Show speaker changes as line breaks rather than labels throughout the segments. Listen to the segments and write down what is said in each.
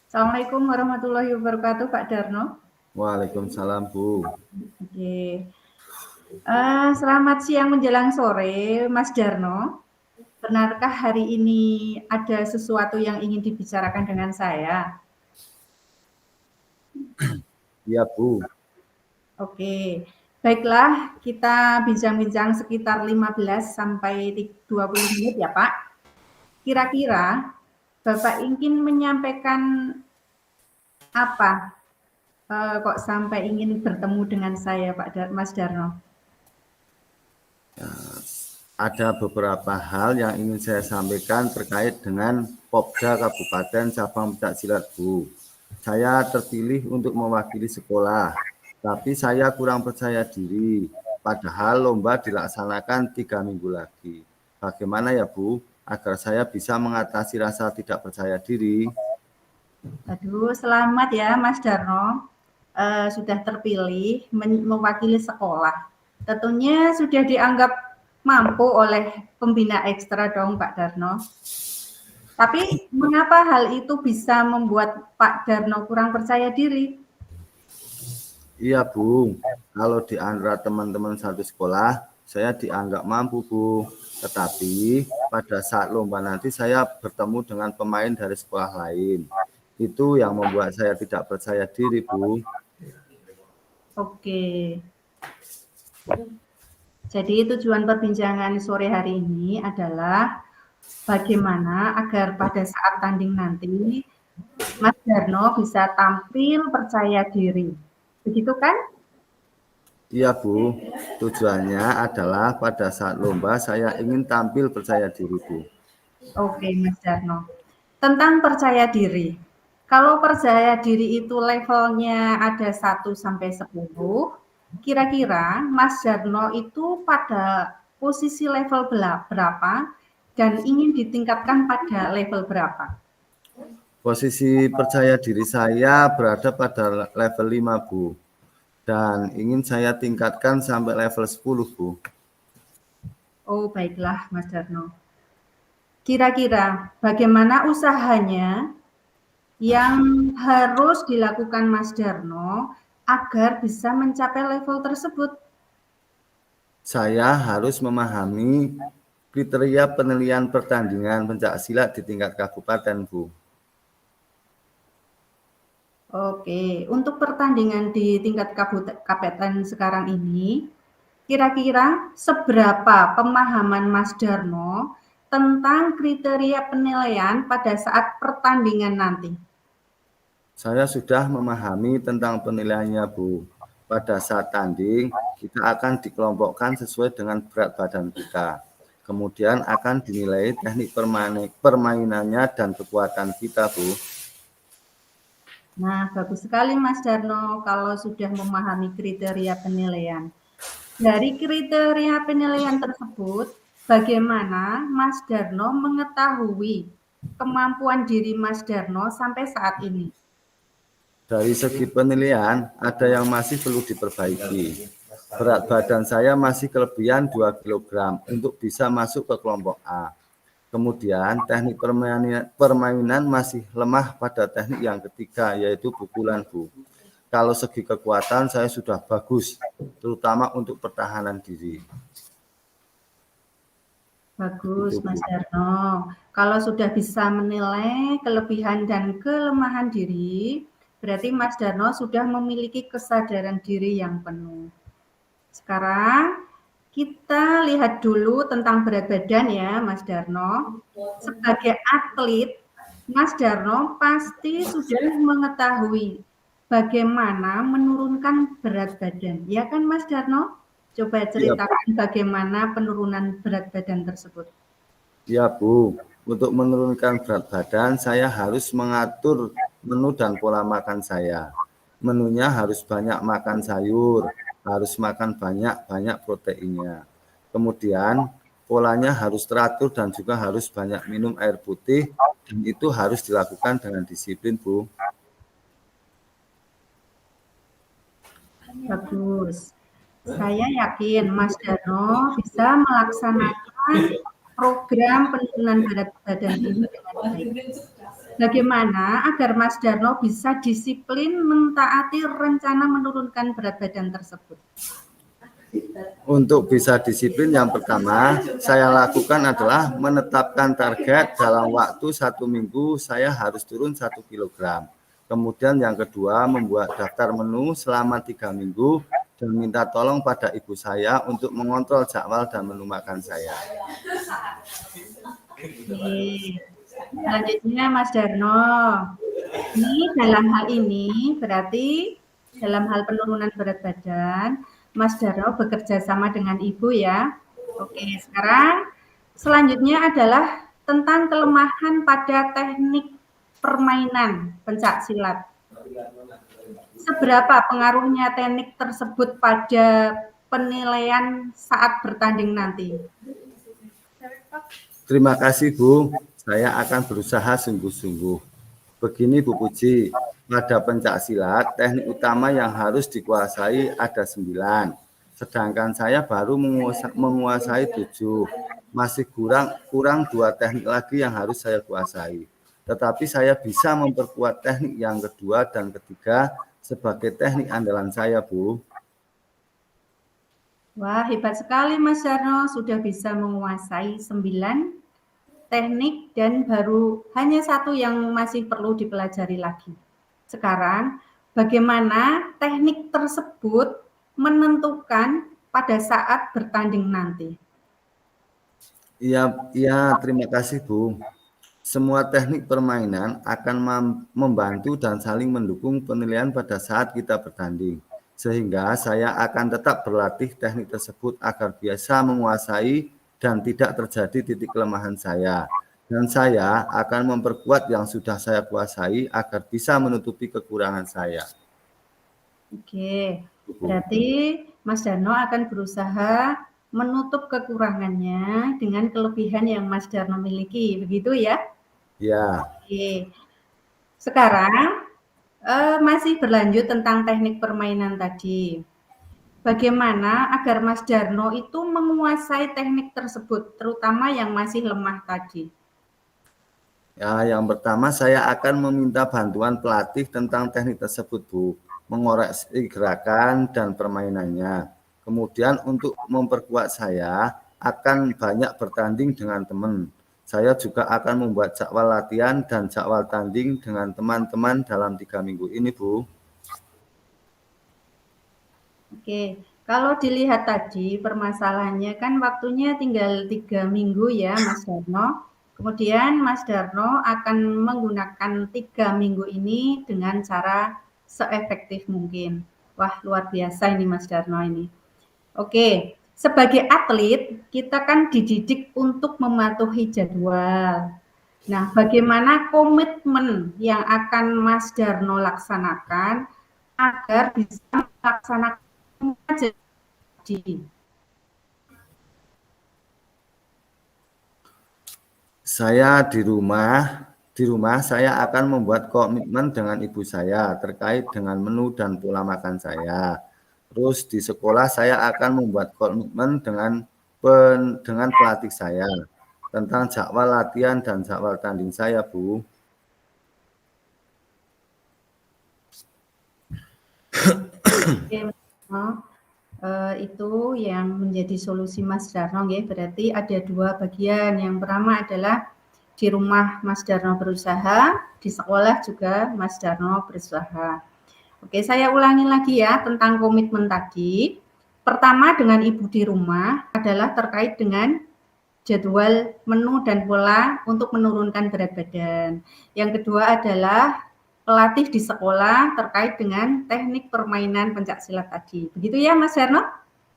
Assalamualaikum warahmatullahi wabarakatuh, Pak Darno.
Waalaikumsalam, Bu.
Oke. Selamat siang menjelang sore, Mas Darno. Benarkah hari ini ada sesuatu yang ingin dibicarakan dengan saya?
Iya, Bu.
Oke. Baiklah, kita bincang-bincang sekitar 15 sampai 20 menit ya, Pak. Kira-kira Bapak ingin menyampaikan apa? Kok sampai ingin bertemu dengan saya, Mas Darno?
Ada beberapa hal yang ingin saya sampaikan terkait dengan Popda Kabupaten Cabang Pencaksilat, Bu. Saya terpilih untuk mewakili sekolah, tapi saya kurang percaya diri. Padahal lomba dilaksanakan 3 minggu lagi. Bagaimana ya, Bu, agar saya bisa mengatasi rasa tidak percaya diri?
Aduh, selamat ya Mas Darno, sudah terpilih mewakili sekolah. Tentunya sudah dianggap mampu oleh pembina ekstra dong Pak Darno. Tapi mengapa hal itu bisa membuat Pak Darno kurang percaya diri?
Iya, Bu. Kalau di antara teman-teman satu sekolah, saya dianggap mampu, Bu. Tetapi pada saat lomba nanti saya bertemu dengan pemain dari sekolah lain. Itu yang membuat saya tidak percaya diri, Bu.
Oke, jadi tujuan perbincangan sore hari ini adalah bagaimana agar pada saat tanding nanti Mas Darno bisa tampil percaya diri. Begitu kan?
Iya, Bu. Tujuannya adalah pada saat lomba saya ingin tampil percaya diri, Bu.
Oke, Mas Darno. Tentang percaya diri. Kalau percaya diri itu levelnya ada 1 sampai 10, kira-kira Mas Darno itu pada posisi level berapa dan ingin ditingkatkan pada level berapa?
Posisi percaya diri saya berada pada level 5, Bu. Dan ingin saya tingkatkan sampai level 10, Bu.
Oh, baiklah, Mas Darno. Kira-kira bagaimana usahanya yang harus dilakukan Mas Darno agar bisa mencapai level tersebut?
Saya harus memahami kriteria penilaian pertandingan pencaksilat di tingkat kabupaten, Bu.
Oke, untuk pertandingan di tingkat kabupaten sekarang ini, kira-kira seberapa pemahaman Mas Darno tentang kriteria penilaian pada saat pertandingan nanti?
Saya sudah memahami tentang penilaiannya, Bu. Pada saat tanding, kita akan dikelompokkan sesuai dengan berat badan kita. Kemudian akan dinilai teknik permainannya dan kekuatan kita, Bu.
Nah, bagus sekali Mas Darno kalau sudah memahami kriteria penilaian. Dari kriteria penilaian tersebut, bagaimana Mas Darno mengetahui kemampuan diri Mas Darno sampai saat ini?
Dari segi penilaian, ada yang masih perlu diperbaiki. Berat badan saya masih kelebihan 2 kg untuk bisa masuk ke kelompok A. Kemudian teknik permainan masih lemah pada teknik yang ketiga, yaitu pukulan, Bu. Kalau segi kekuatan saya sudah bagus, terutama untuk pertahanan diri.
Bagus,
Itu, Bu.
Mas Darno. Kalau sudah bisa menilai kelebihan dan kelemahan diri, berarti Mas Darno sudah memiliki kesadaran diri yang penuh. Sekarang kita lihat dulu tentang berat badan ya, Mas Darno. Sebagai atlet, Mas Darno pasti sudah mengetahui bagaimana menurunkan berat badan. Ya kan, Mas Darno? Coba
Iya,
ceritakan bagaimana penurunan berat badan tersebut.
ya, Bu. Untuk menurunkan berat badan, saya harus mengatur menu dan pola makan saya. Menunya harus banyak makan sayur, harus makan banyak-banyak proteinnya. Kemudian polanya harus teratur dan juga harus banyak minum air putih. Dan itu harus dilakukan dengan disiplin, Bu.
Bagus. Saya yakin Mas Darno bisa melaksanakan program penurunan berat badan ini dengan baik. Bagaimana agar Mas Darno bisa disiplin mentaati rencana menurunkan berat badan tersebut?
Untuk bisa disiplin, yang pertama saya lakukan adalah menetapkan target dalam waktu 1 minggu saya harus turun 1 kg. Kemudian yang kedua, membuat daftar menu selama 3 minggu dan minta tolong pada ibu saya untuk mengontrol jadwal dan menu makan saya.
Oke. Selanjutnya Mas Darno, ini dalam hal ini berarti dalam hal penurunan berat badan, Mas Darno bekerja sama dengan ibu ya. Oke, sekarang selanjutnya adalah tentang kelemahan pada teknik permainan pencak silat. Seberapa pengaruhnya teknik tersebut pada penilaian saat bertanding nanti?
Terima kasih Bu, saya akan berusaha sungguh-sungguh. Begini Bu Puji, pada pencak silat teknik utama yang harus dikuasai ada 9, sedangkan saya baru menguasai 7. Masih kurang 2 teknik lagi yang harus saya kuasai. Tetapi saya bisa memperkuat teknik yang kedua dan ketiga sebagai teknik andalan saya, Bu.
Wah, hebat sekali Mas Darno, sudah bisa menguasai 9 teknik dan baru hanya 1 yang masih perlu dipelajari lagi. Sekarang, bagaimana teknik tersebut menentukan pada saat bertanding nanti?
Iya, terima kasih Bu. Semua teknik permainan akan membantu dan saling mendukung penilaian pada saat kita bertanding. Sehingga saya akan tetap berlatih teknik tersebut agar biasa menguasai dan tidak terjadi titik kelemahan saya. Dan saya akan memperkuat yang sudah saya kuasai agar bisa menutupi kekurangan saya.
Oke, berarti Mas Darno akan berusaha menutup kekurangannya dengan kelebihan yang Mas Darno miliki, begitu ya?
Ya.
Oke. Sekarang masih berlanjut tentang teknik permainan tadi. Bagaimana agar Mas Darno itu menguasai teknik tersebut, terutama yang masih lemah tadi?
Ya, yang pertama saya akan meminta bantuan pelatih tentang teknik tersebut, Bu. Mengoreksi gerakan dan permainannya. Kemudian untuk memperkuat saya, akan banyak bertanding dengan teman. Saya juga akan membuat jadwal latihan dan jadwal tanding dengan teman-teman dalam 3 minggu ini, Bu.
Oke, kalau dilihat tadi permasalahannya kan waktunya tinggal 3 minggu ya Mas Darno. Kemudian Mas Darno akan menggunakan 3 minggu ini dengan cara seefektif mungkin. Wah, luar biasa ini Mas Darno ini. Oke, sebagai atlet kita kan dididik untuk mematuhi jadwal. Nah, bagaimana komitmen yang akan Mas Darno laksanakan agar bisa melaksanakan janji?
Saya di rumah saya akan membuat komitmen dengan ibu saya terkait dengan menu dan pola makan saya. Terus di sekolah saya akan membuat komitmen dengan pelatih saya tentang jadwal latihan dan jadwal tanding saya, Bu.
Itu yang menjadi solusi Mas Darno ya. Berarti ada 2 bagian. Yang pertama adalah di rumah Mas Darno berusaha, di sekolah juga Mas Darno berusaha. Oke, saya ulangi lagi ya tentang komitmen tadi. Pertama dengan ibu di rumah adalah terkait dengan jadwal menu dan pola untuk menurunkan berat badan. Yang kedua adalah pelatih di sekolah terkait dengan teknik permainan pencak silat tadi. Begitu ya Mas Herno?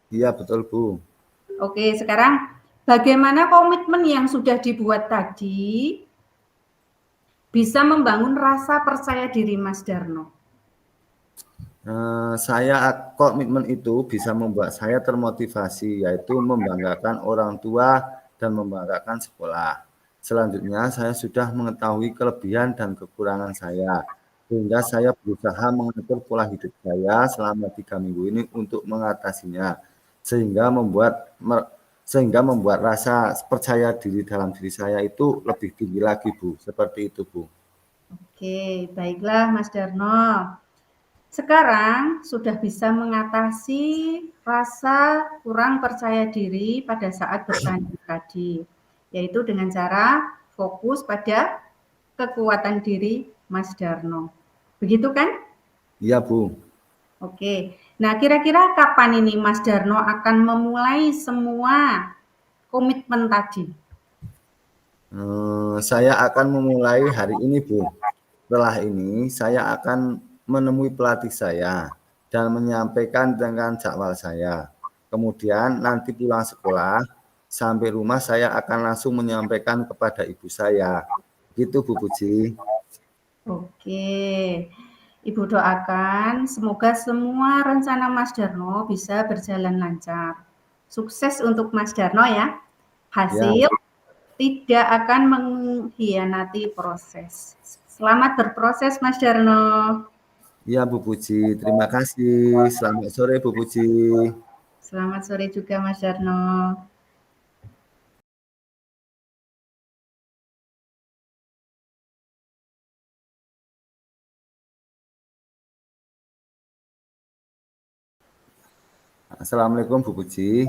Iya, betul, Bu.
Oke, sekarang bagaimana komitmen yang sudah dibuat tadi bisa membangun rasa percaya diri Mas Darno?
Komitmen itu bisa membuat saya termotivasi, yaitu membanggakan orang tua dan membanggakan sekolah. Selanjutnya, saya sudah mengetahui kelebihan dan kekurangan saya, sehingga saya berusaha mengatur pola hidup saya selama 3 minggu ini untuk mengatasinya, sehingga membuat rasa percaya diri dalam diri saya itu lebih tinggi lagi, Bu. Seperti itu, Bu.
Oke, baiklah Mas Darno. Sekarang sudah bisa mengatasi rasa kurang percaya diri pada saat bertanya tadi, yaitu dengan cara fokus pada kekuatan diri Mas Darno. Begitu kan?
Iya, Bu.
Oke. Nah, kira-kira kapan ini Mas Darno akan memulai semua komitmen tadi?
Saya akan memulai hari ini, Bu. Setelah ini, saya akan menemui pelatih saya dan menyampaikan dengan jadwal saya. Kemudian nanti pulang sekolah, sampai rumah saya akan langsung menyampaikan kepada ibu saya. Gitu, Bu Puji.
Oke. Ibu doakan semoga semua rencana Mas Darno bisa berjalan lancar. Sukses untuk Mas Darno ya.
Ya,
Hasil tidak akan mengkhianati proses. Selamat berproses Mas Darno.
ya Bu Puji. Terima kasih. Selamat sore, Bu Puji.
Selamat sore juga Mas Darno.
Assalamualaikum, Bu Puji.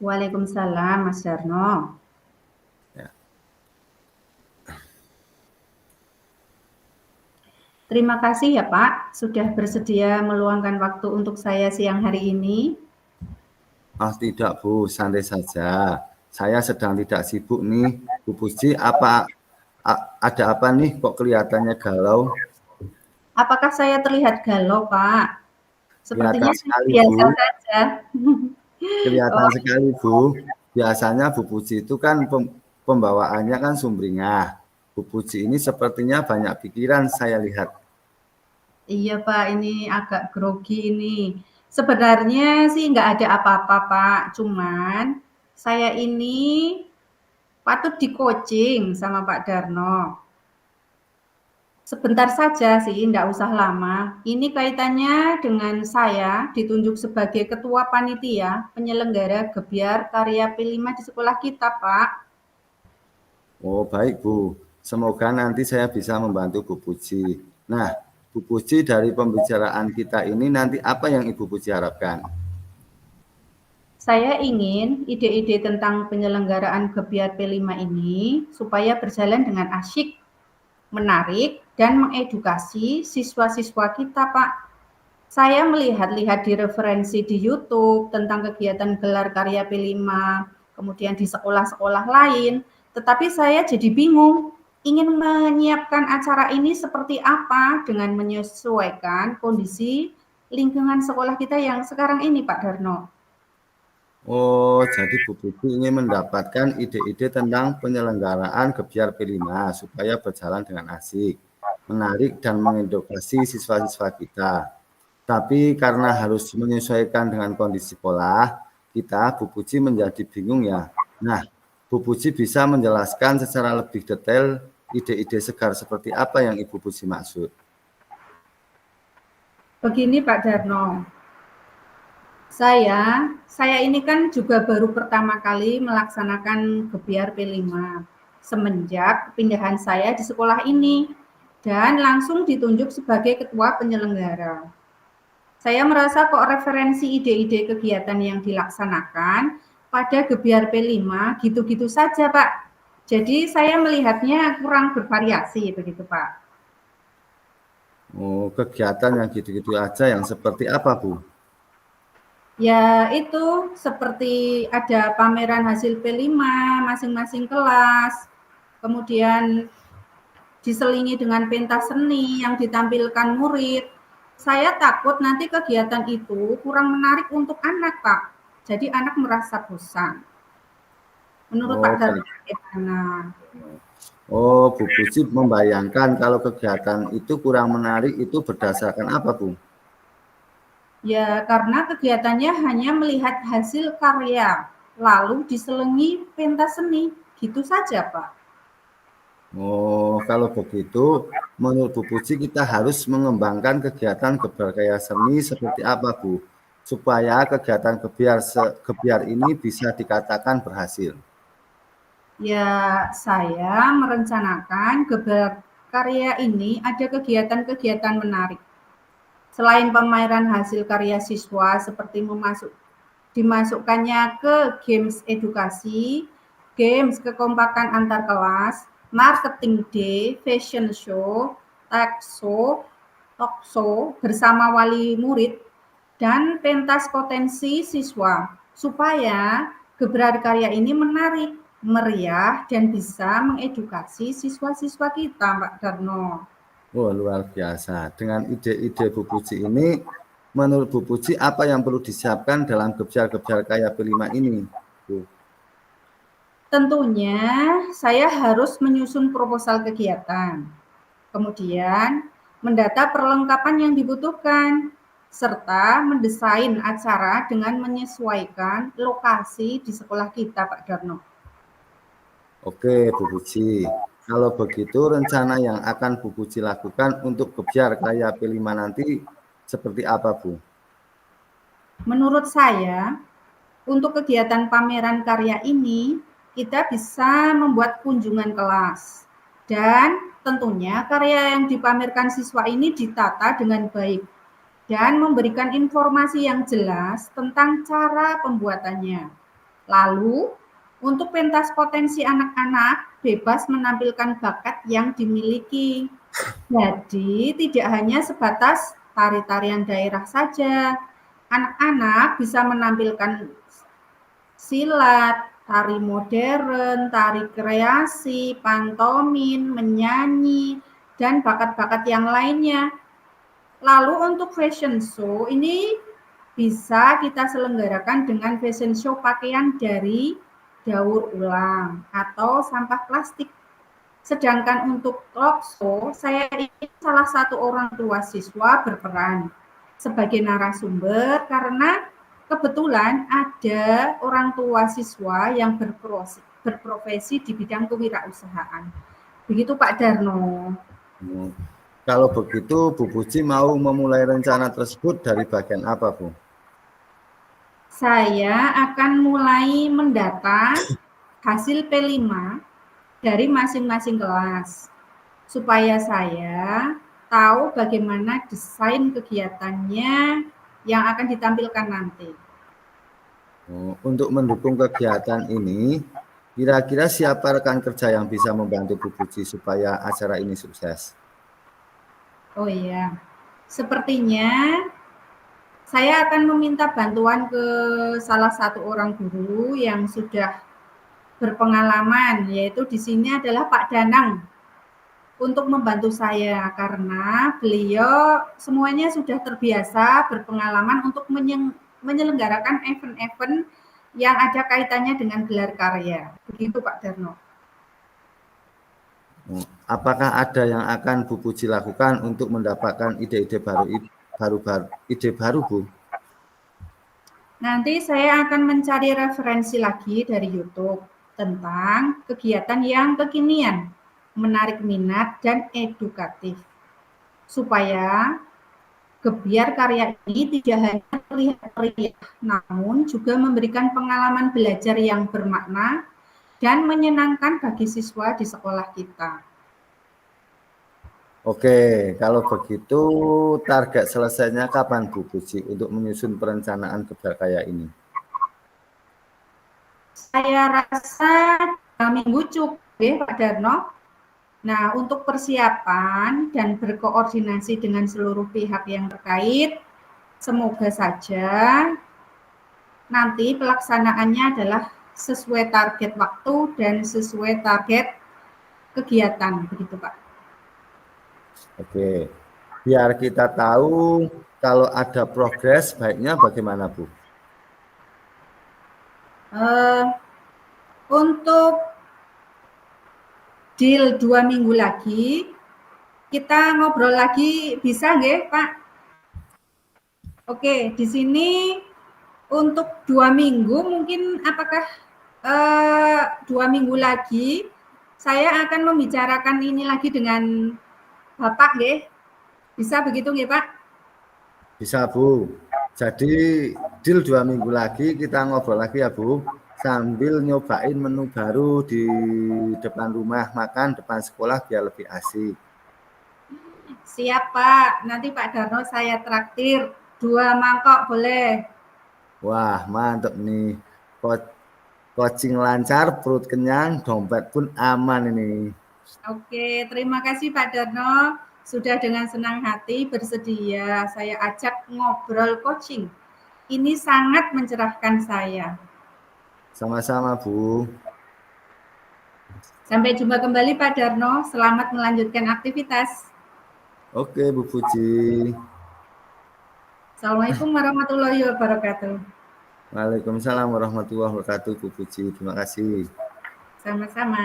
Waalaikumsalam Mas Darno.
Ya.
Terima kasih ya Pak, sudah bersedia meluangkan waktu untuk saya siang hari ini.
Tidak, Bu. Santai saja. Saya sedang tidak sibuk nih. Bu Puji, ada apa nih kok kelihatannya galau?
Apakah saya terlihat galau Pak?
Kelihatan
Sepertinya
sekali, Bu.
biasa saja.
Kelihatan
Oh,
sekali, Bu. Biasanya Bu Puji itu kan pembawaannya kan sumringah. Bu Puji ini sepertinya banyak pikiran saya lihat.
iya Pak, ini agak grogi ini. Sebenarnya sih nggak ada apa-apa Pak, cuman saya ini patut di-coaching sama Pak Darno. Sebentar saja sih, nggak usah lama. Ini kaitannya dengan saya ditunjuk sebagai ketua panitia penyelenggara Gebyar Karya P5 di sekolah kita, Pak.
Oh, baik, Bu. Semoga nanti saya bisa membantu Bu Puji. Nah, Bu Puji, dari pembicaraan kita ini nanti apa yang Ibu Puji harapkan?
Saya ingin ide-ide tentang penyelenggaraan Gebyar P5 ini supaya berjalan dengan asyik, menarik, dan mengedukasi siswa-siswa kita, Pak. Saya melihat-lihat di referensi di YouTube tentang kegiatan gelar karya P5, kemudian di sekolah-sekolah lain, tetapi saya jadi bingung ingin menyiapkan acara ini seperti apa dengan menyesuaikan kondisi lingkungan sekolah kita yang sekarang ini, Pak Darno.
Oh, jadi Bu Puji ingin mendapatkan ide-ide tentang penyelenggaraan Gebyar P5 supaya berjalan dengan asik, menarik, dan mengedukasi siswa-siswa kita. Tapi karena harus menyesuaikan dengan kondisi sekolah, kita Bu Puji menjadi bingung ya. Nah, Bu Puji bisa menjelaskan secara lebih detail ide-ide segar seperti apa yang Ibu Puji maksud.
Begini Pak Darno, saya ini kan juga baru pertama kali melaksanakan Gebyar P5 semenjak pindahan saya di sekolah ini dan langsung ditunjuk sebagai ketua penyelenggara. Saya merasa kok referensi ide-ide kegiatan yang dilaksanakan pada Gebyar P5 gitu-gitu saja, Pak. Jadi saya melihatnya kurang bervariasi begitu, Pak.
Oh, kegiatan yang gitu-gitu aja yang seperti apa, Bu?
Ya itu seperti ada pameran hasil P5 masing-masing kelas, kemudian diselingi dengan pentas seni yang ditampilkan murid. Saya takut nanti kegiatan itu kurang menarik untuk anak, Pak. Jadi anak merasa bosan. Menurut Pak
Oh,
Darmo bagaimana?
Oh, Bu Puji membayangkan kalau kegiatan itu kurang menarik itu berdasarkan apa, Bu?
Ya, karena kegiatannya hanya melihat hasil karya, lalu diselingi pentas seni. Gitu saja, Pak.
Oh, kalau begitu, menurut Bu Puji kita harus mengembangkan kegiatan gebyar seni seperti apa, Bu? Supaya kegiatan gebyar ini bisa dikatakan berhasil.
Ya, saya merencanakan gebyar karya ini ada kegiatan-kegiatan menarik. Selain pameran hasil karya siswa seperti dimasukkannya ke games edukasi, games kekompakan antar kelas, marketing day, fashion show, talk show bersama wali murid, dan pentas potensi siswa, supaya gebrakan karya ini menarik, meriah, dan bisa mengedukasi siswa-siswa kita, Pak Darno.
Oh, luar biasa. Dengan ide-ide Bu Puji ini, menurut Bu Puji, apa yang perlu disiapkan dalam gebyar-gebyar KYP5 ini, Bu?
Tentunya saya harus menyusun proposal kegiatan, kemudian mendata perlengkapan yang dibutuhkan, serta mendesain acara dengan menyesuaikan lokasi di sekolah kita, Pak Darno.
Oke, Bu Puji. Kalau begitu, rencana yang akan Bu Puji lakukan untuk gebyar KYP5 nanti seperti apa, Bu?
Menurut saya, untuk kegiatan pameran karya ini, kita bisa membuat kunjungan kelas. Dan tentunya karya yang dipamerkan siswa ini ditata dengan baik dan memberikan informasi yang jelas tentang cara pembuatannya. Lalu, untuk pentas potensi anak-anak bebas menampilkan bakat yang dimiliki. Jadi, tidak hanya sebatas tari-tarian daerah saja. Anak-anak bisa menampilkan silat, tari modern, tari kreasi, pantomin, menyanyi, dan bakat-bakat yang lainnya. Lalu untuk fashion show ini bisa kita selenggarakan dengan fashion show pakaian dari daur ulang atau sampah plastik. Sedangkan untuk talk show, saya ingin salah satu orang tua siswa berperan sebagai narasumber karena kebetulan ada orang tua siswa yang berprofesi di bidang kewirausahaan. Begitu Pak Darno.
Kalau begitu, Bu Puji mau memulai rencana tersebut dari bagian apa, Bu?
Saya akan mulai mendata hasil P5 dari masing-masing kelas, supaya saya tahu bagaimana desain kegiatannya yang akan ditampilkan nanti.
Untuk mendukung kegiatan ini, kira-kira siapa rekan kerja yang bisa membantu Bu Puji supaya acara ini sukses?
Oh iya, sepertinya saya akan meminta bantuan ke salah satu orang guru yang sudah berpengalaman, yaitu di sini adalah Pak Danang, untuk membantu saya karena beliau semuanya sudah terbiasa berpengalaman untuk menyelenggarakan event-event yang ada kaitannya dengan gelar karya. Begitu Pak Darno.
Apakah ada yang akan Bu Puji lakukan untuk mendapatkan ide-ide baru, Bu?
Nanti saya akan mencari referensi lagi dari YouTube tentang kegiatan yang kekinian, menarik minat dan edukatif, supaya gebyar karya ini tidak hanya terlihat meriah, namun juga memberikan pengalaman belajar yang bermakna dan menyenangkan bagi siswa di sekolah kita.
Oke, kalau begitu target selesainya kapan, Bu Puji, untuk menyusun perencanaan gebyar karya ini?
Saya rasa 2 minggu cukup, Pak Darno. Nah, untuk persiapan dan berkoordinasi dengan seluruh pihak yang terkait, semoga saja nanti pelaksanaannya adalah sesuai target waktu dan sesuai target kegiatan, begitu Pak.
Oke, biar kita tahu kalau ada progres, baiknya bagaimana, Bu?
Untuk deal 2 minggu lagi, kita ngobrol lagi bisa nggih, Pak? Oke, di sini untuk 2 minggu mungkin apakah 2 minggu lagi saya akan membicarakan ini lagi dengan Bapak nggih? Bisa begitu nggih, Pak?
Bisa, Bu. Jadi deal 2 minggu lagi kita ngobrol lagi ya, Bu. Sambil nyobain menu baru di depan rumah makan, depan sekolah biar lebih asik.
Siap Pak, nanti Pak Darno saya traktir 2 mangkok boleh.
Wah, mantap nih. Coaching lancar, perut kenyang, dompet pun aman ini.
Oke, terima kasih Pak Darno. Sudah dengan senang hati bersedia saya ajak ngobrol coaching. Ini sangat mencerahkan saya.
Sama-sama, Bu.
Sampai jumpa kembali Pak Darno. Selamat melanjutkan aktivitas.
Oke, Bu Puji.
Assalamualaikum warahmatullahi wabarakatuh.
Waalaikumsalam warahmatullahi wabarakatuh, Bu Puji. Terima kasih.
Sama-sama.